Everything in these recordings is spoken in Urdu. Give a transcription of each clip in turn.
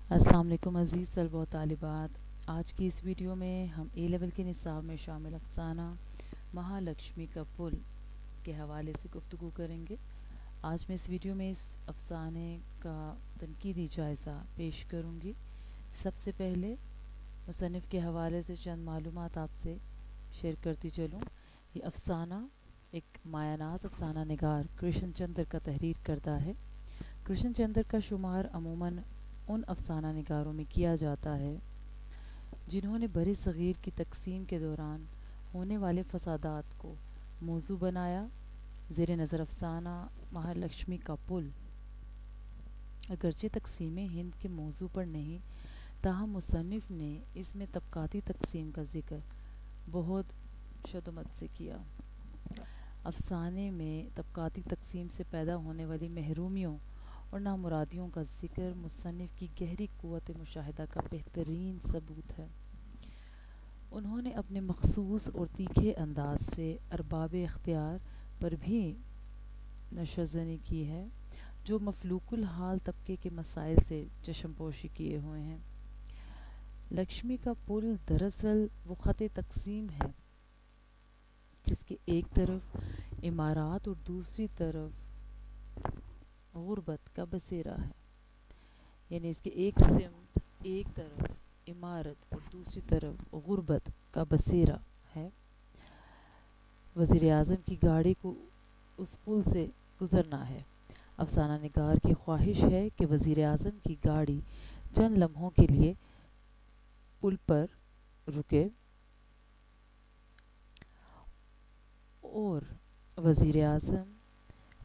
السلام علیکم عزیز طلبہ و طالبات. آج کی اس ویڈیو میں ہم اے لیول کے نصاب میں شامل افسانہ مہا لکشمی کا پل کے حوالے سے گفتگو کریں گے. آج میں اس ویڈیو میں اس افسانے کا تنقیدی جائزہ پیش کروں گی. سب سے پہلے مصنف کے حوالے سے چند معلومات آپ سے شیئر کرتی چلوں. یہ افسانہ ایک مایہ ناز افسانہ نگار کرشن چندر کا تحریر کردہ ہے. کرشن چندر کا شمار عموماً ان افسانہ نگاروں میں کیا جاتا ہے جنہوں نے برِ صغیر کی تقسیم کے دوران ہونے والے فسادات کو موضوع بنایا. زیر نظر افسانہ مہا لکشمی کا پل اگرچہ تقسیم ہند کے موضوع پر نہیں، تاہم مصنف نے اس میں طبقاتی تقسیم کا ذکر بہت شدت سے کیا. افسانے میں طبقاتی تقسیم سے پیدا ہونے والی محرومیوں اور نامرادیوں کا ذکر مصنف کی گہری قوت مشاہدہ کا بہترین ثبوت ہے. انہوں نے اپنے مخصوص اور تیکھے انداز سے ارباب اختیار پر بھی نشرزنی کی ہے جو مفلوک الحال طبقے کے مسائل سے چشم پوشی کیے ہوئے ہیں. لکشمی کا پل دراصل وہ خط تقسیم ہے جس کے ایک طرف عمارات اور دوسری طرف غربت کا بسیرا ہے. یعنی اس کے ایک سمت ایک طرف عمارت اور دوسری طرف غربت کا بسیرا ہے. وزیر اعظم کی گاڑی کو اس پل سے گزرنا ہے. افسانہ نگار کی خواہش ہے کہ وزیر اعظم کی گاڑی چند لمحوں کے لیے پل پر رکے اور وزیر اعظم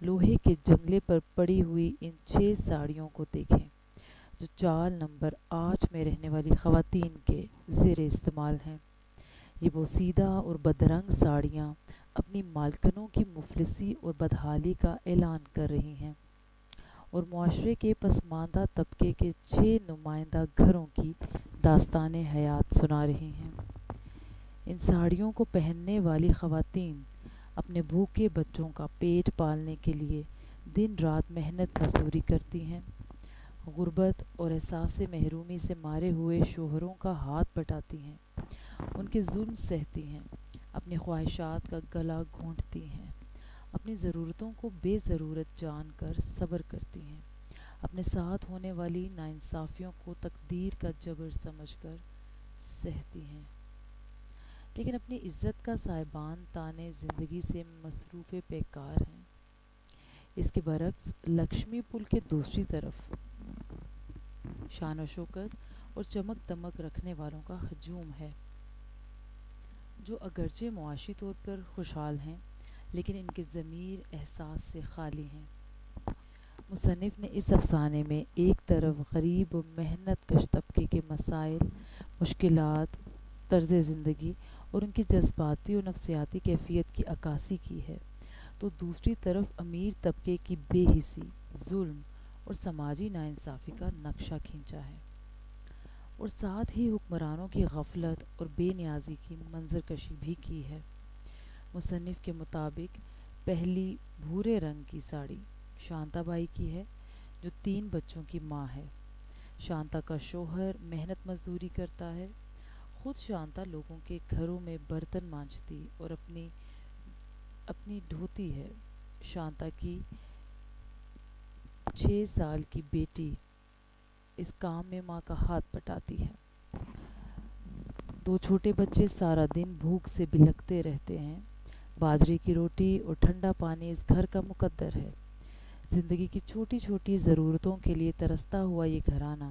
لوہے کے جنگلے پر پڑی ہوئی ان 6 ساڑیوں کو دیکھیں جو چال نمبر 8 میں رہنے والی خواتین کے زیر استعمال ہیں. یہ بوسیدہ اور بدرنگ ساڑیاں اپنی مالکنوں کی مفلسی اور بدحالی کا اعلان کر رہی ہیں اور معاشرے کے پسماندہ طبقے کے 6 نمائندہ گھروں کی داستان حیات سنا رہی ہیں. ان ساڑیوں کو پہننے والی خواتین اپنے بھوکے بچوں کا پیٹ پالنے کے لیے دن رات محنت مزدوری کرتی ہیں، غربت اور احساس محرومی سے مارے ہوئے شوہروں کا ہاتھ بٹاتی ہیں، ان کے ظلم سہتی ہیں، اپنی خواہشات کا گلا گھونٹتی ہیں، اپنی ضرورتوں کو بے ضرورت جان کر صبر کرتی ہیں، اپنے ساتھ ہونے والی ناانصافیوں کو تقدیر کا جبر سمجھ کر سہتی ہیں، لیکن اپنی عزت کا سائبان تانے زندگی سے مصروف پیکار ہیں. اس کے برعکس لکشمی پل کے دوسری طرف شان و شوکت اور چمک دمک رکھنے والوں کا ہجوم ہے جو اگرچہ معاشی طور پر خوشحال ہیں لیکن ان کے ضمیر احساس سے خالی ہیں. مصنف نے اس افسانے میں ایک طرف غریب و محنت کش طبقے کے مسائل، مشکلات، طرز زندگی اور ان کی جذباتی اور نفسیاتی کیفیت کی عکاسی کی ہے، تو دوسری طرف امیر طبقے کی بے حسی، ظلم اور سماجی ناانصافی کا نقشہ کھینچا ہے اور ساتھ ہی حکمرانوں کی غفلت اور بے نیازی کی منظر کشی بھی کی ہے. مصنف کے مطابق پہلی بھورے رنگ کی ساڑی شانتا بائی کی ہے جو 3 بچوں کی ماں ہے. شانتا کا شوہر محنت مزدوری کرتا ہے. خود شانتا لوگوں کے گھروں میں برتن مانجتی اور اپنی ڈھوتی ہے. شانتا کی 6 سال کی بیٹی اس کام میں ماں کا ہاتھ بٹاتی ہے. 2 چھوٹے بچے سارا دن بھوک سے بلکتے رہتے ہیں. باجرے کی روٹی اور ٹھنڈا پانی اس گھر کا مقدر ہے. زندگی کی چھوٹی چھوٹی ضرورتوں کے لیے ترستا ہوا یہ گھرانہ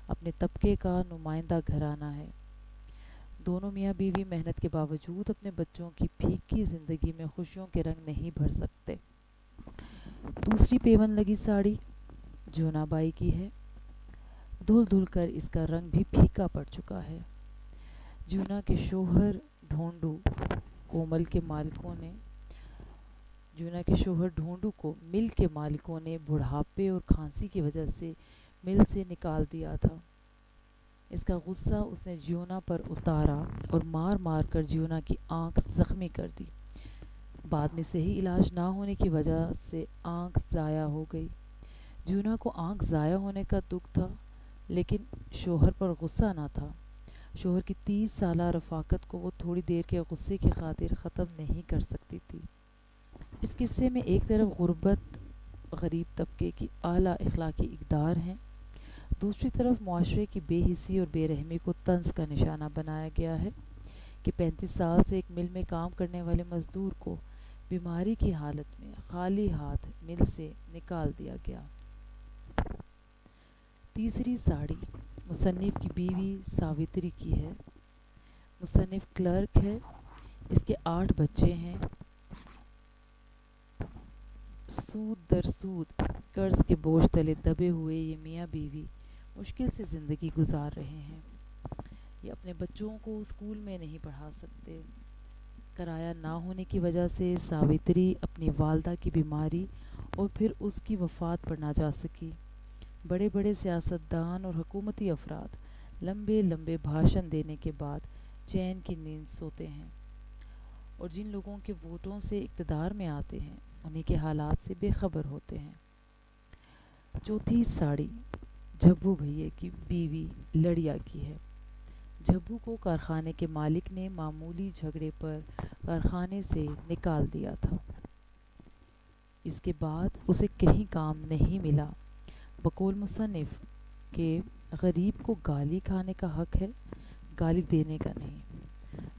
اپنے طبقے کا نمائندہ گھرانہ ہے. دونوں میاں بیوی محنت کے باوجود اپنے بچوں کی پھیکی زندگی میں خوشیوں کے رنگ نہیں بھر سکتے. دوسری پیون لگی ساڑی جونا بائی کی ہے. دھل دھل کر اس کا رنگ بھی پھیکا پڑ چکا ہے. جونا کے شوہر ڈھونڈو کو مل کے مالکوں نے بڑھاپے اور کھانسی کی وجہ سے مل سے نکال دیا تھا. اس کا غصہ اس نے جیونا پر اتارا اور مار مار کر جیونا کی آنکھ زخمی کر دی. بعد میں صحیح علاج نہ ہونے کی وجہ سے آنکھ ضائع ہو گئی. جیونا کو آنکھ ضائع ہونے کا دکھ تھا لیکن شوہر پر غصہ نہ تھا۔ شوہر کی 30 سالہ رفاقت کو وہ تھوڑی دیر کے غصے کی خاطر ختم نہیں کر سکتی تھی۔ اس قصے میں ایک طرف غربت، غریب طبقے کی اعلیٰ اخلاقی اقدار ہیں، دوسری طرف معاشرے کی بے حسی اور بے رحمی کو طنز کا نشانہ بنایا گیا ہے کہ 35 سال سے ایک مل میں کام کرنے والے مزدور کو بیماری کی حالت میں خالی ہاتھ مل سے نکال دیا گیا۔ تیسری ساڑی مصنف کی بیوی ساوتری کی ہے۔ مصنف کلرک ہے، اس کے 8 بچے ہیں۔ سود در سود قرض کے بوجھ تلے دبے ہوئے یہ میاں بیوی مشکل سے زندگی گزار رہے ہیں۔ یہ اپنے بچوں کو اسکول میں نہیں پڑھا سکتے۔ کرایہ نہ ہونے کی وجہ سے ساوتری اپنی والدہ کی بیماری اور پھر اس کی وفات پر نہ جا سکی۔ بڑے بڑے سیاستدان اور حکومتی افراد لمبے لمبے بھاشن دینے کے بعد چین کی نیند سوتے ہیں، اور جن لوگوں کے ووٹوں سے اقتدار میں آتے ہیں انہیں کے حالات سے بے خبر ہوتے ہیں۔ چوتھی ساڑی جھبو بھیا کی بیوی لڑیا کی ہے۔ جھبو کو کارخانے کے مالک نے معمولی جھگڑے پر کارخانے سے نکال دیا تھا۔ اس کے بعد اسے کہیں کام نہیں ملا۔ بقول مصنف کہ غریب کو گالی کھانے کا حق ہے، گالی دینے کا نہیں۔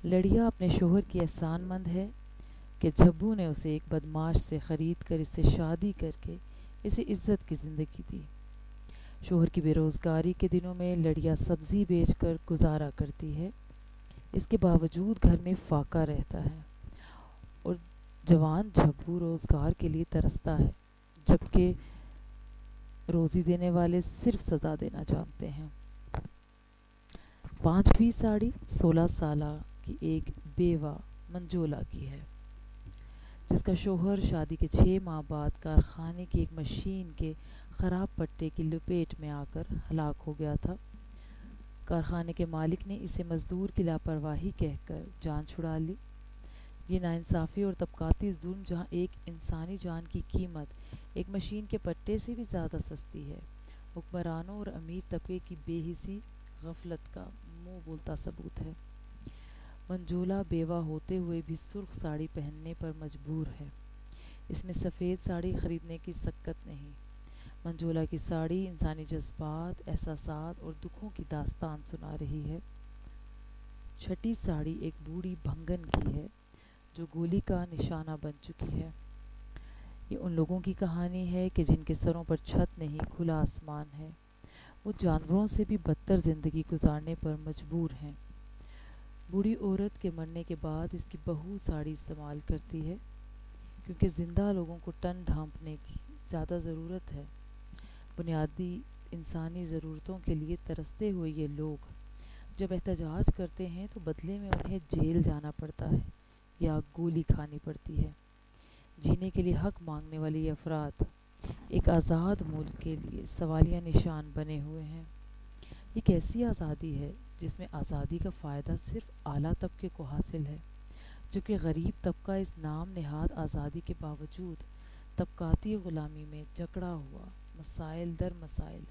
لڑیا اپنے شوہر کی احسان مند ہے کہ جھبو نے اسے ایک بدماش سے خرید کر اس سے شادی کر کے اسے عزت کی زندگی دی۔ شوہر کی بے روزگاری کے دنوں میں لڑیا سبزی بیچ کر گزارا کرتی ہے۔ اس کے باوجود گھر میں فاقہ رہتا ہے، اور جوان جھبو روزگار کے لیے ترستا ہے، جبکہ روزی دینے والے صرف سزا دینا جانتے ہیں۔ 5ویں ساڑی 16 سالہ کی ایک بیوہ منجولا کی ہے، جس کا شوہر شادی کے 6 ماہ بعد کارخانے کی ایک مشین کے خراب پٹے کی لپیٹ میں آ کر ہلاک ہو گیا تھا۔ کارخانے کے مالک نے اسے مزدور کی لاپرواہی کہہ کر جان چھڑا لی۔ یہ ناانصافی اور طبقاتی ظلم جہاں ایک انسانی جان کی قیمت ایک مشین کے پٹے سے بھی زیادہ سستی ہے، حکمرانوں اور امیر طبقے کی بے حسی غفلت کا منہ بولتا ثبوت ہے۔ منجولا بیوہ ہوتے ہوئے بھی سرخ ساڑی پہننے پر مجبور ہے۔ اس میں سفید ساڑی خریدنے کی سکت نہیں۔ منجولا کی ساڑی انسانی جذبات، احساسات اور دکھوں کی داستان سنا رہی ہے۔ 6ٹھی ساڑی ایک بوڑھی بھنگن کی ہے جو گولی کا نشانہ بن چکی ہے۔ یہ ان لوگوں کی کہانی ہے کہ جن کے سروں پر چھت نہیں، کھلا آسمان ہے۔ وہ جانوروں سے بھی بدتر زندگی گزارنے پر مجبور ہیں۔ بوڑھی عورت کے مرنے کے بعد اس کی بہو ساڑی استعمال کرتی ہے، کیونکہ زندہ لوگوں کو ٹن ڈھانپنے کی زیادہ ضرورت ہے۔ بنیادی انسانی ضرورتوں کے لیے ترستے ہوئے یہ لوگ جب احتجاج کرتے ہیں تو بدلے میں انہیں جیل جانا پڑتا ہے یا گولی کھانی پڑتی ہے۔ جینے کے لیے حق مانگنے والے یہ افراد ایک آزاد ملک کے لیے سوالیہ نشان بنے ہوئے ہیں۔ یہ کیسی آزادی ہے جس میں آزادی کا فائدہ صرف اعلیٰ طبقے کو حاصل ہے، جبکہ غریب طبقہ اس نام نہاد آزادی کے باوجود طبقاتی غلامی میں جکڑا ہوا مسائل در مسائل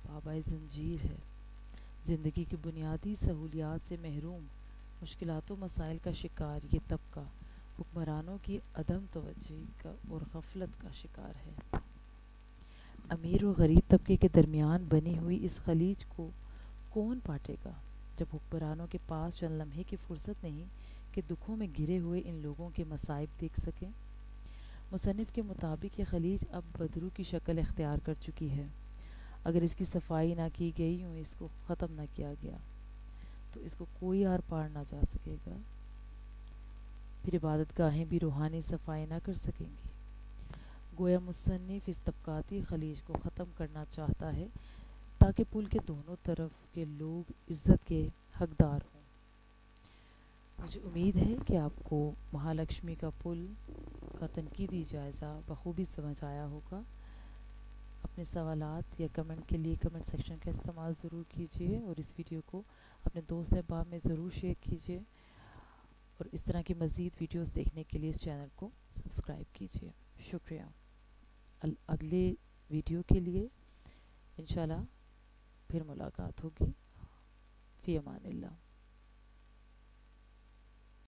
پابائے زنجیر ہے۔ زندگی کی بنیادی سہولیات سے محروم، مشکلات و مسائل کا شکار یہ طبقہ حکمرانوں کی عدم توجہی کا اور غفلت کا شکار ہے۔ امیر اور غریب طبقے کے درمیان بنی ہوئی اس خلیج کو کون پاٹے گا جب حکمرانوں کے پاس چند لمحے کی فرصت نہیں کہ دکھوں میں گھرے ہوئے ان لوگوں کے مصائب دیکھ سکیں۔ مصنف کے مطابق یہ خلیج اب بدرو کی شکل اختیار کر چکی ہے۔ اگر اس کی صفائی نہ کی گئی اور اس کو ختم نہ کیا گیا تو اس کو کوئی آر پار نہ جا سکے گا۔ پھر عبادت گاہیں بھی روحانی صفائی نہ کر سکیں گی۔ گویا مصنف اس طبقاتی خلیج کو ختم کرنا چاہتا ہے تاکہ پل کے دونوں طرف کے لوگ عزت کے حقدار ہوں۔ مجھے امید ہے کہ آپ کو مہالکشمی کا پل کا تنقیدی جائزہ بخوبی سمجھ آیا ہوگا۔ اپنے سوالات یا کمنٹ کے لیے کمنٹ سیکشن کا استعمال ضرور کیجیے، اور اس ویڈیو کو اپنے دوست احباب میں ضرور شیئر کیجیے، اور اس طرح کی مزید ویڈیوز دیکھنے کے لیے اس چینل کو سبسکرائب کیجیے۔ شکریہ۔ اگلے ویڈیو کے لیے انشاءاللہ پھر ملاقات ہوگی. فی امان اللہ.